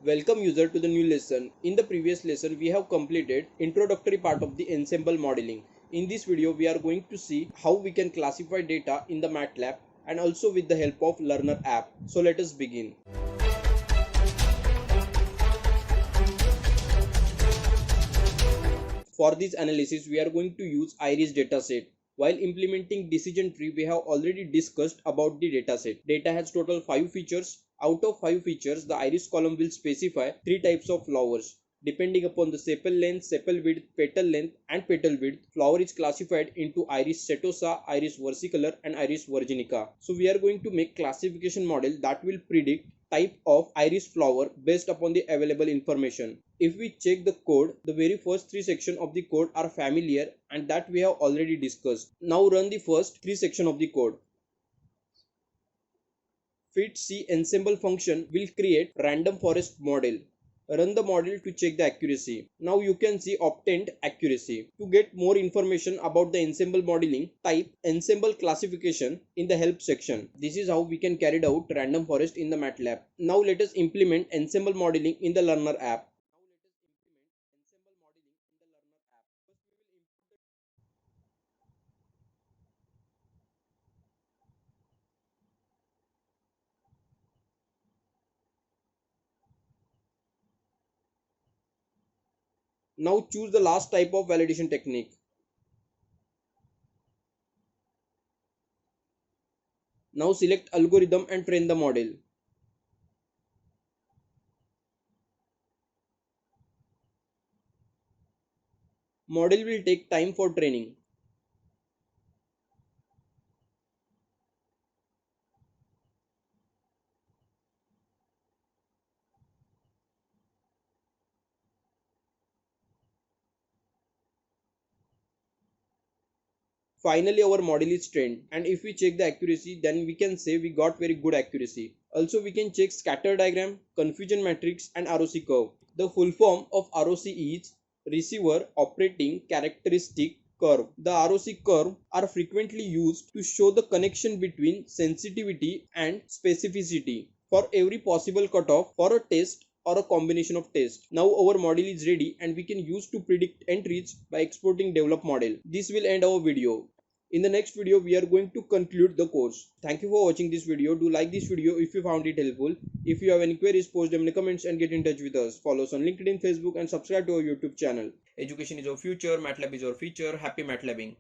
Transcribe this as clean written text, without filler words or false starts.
Welcome user to the new lesson. In the previous lesson, we have completed introductory part of the ensemble modeling. In this video, we are going to see how we can classify data in the MATLAB and also with the help of learner app. So let us begin. For this analysis, we are going to use iris dataset. While implementing decision tree, we have already discussed about the dataset. Data has total 5 features. Out of 5 features, the iris column will specify 3 types of flowers. Depending upon the sepal length, sepal width, petal length and petal width, flower is classified into iris setosa, iris versicolor and iris virginica. So we are going to make classification model that will predict type of iris flower based upon the available information. If we check the code, the very first 3 sections of the code are familiar and that we have already discussed. Now run the first 3 sections of the code. Fit C ensemble function will create random forest model. Run the model to check the accuracy. Now you can see obtained accuracy. To get more information about the ensemble modeling, type ensemble classification in the help section. This is how we can carry out random forest in the MATLAB. Now let us implement ensemble modeling in the learner app. Now choose the last type of validation technique. Now select algorithm and train the model. Model will take time for training. Finally, our model is trained, and if we check the accuracy, then we can say we got very good accuracy. Also, we can check scatter diagram, confusion matrix and ROC curve. The full form of ROC is receiver operating characteristic curve. The ROC curve are frequently used to show the connection between sensitivity and specificity for every possible cutoff for a test or a combination of tests. Now our model is ready and we can use to predict entries by exporting develop model. This will end our video. In the next video, we are going to conclude the course. Thank you for watching this video. Do like this video if you found it helpful. If you have any queries, post them in the comments and get in touch with us. Follow us on LinkedIn, Facebook and subscribe to our YouTube channel. Education is our future. MATLAB is our future. Happy MATLABing.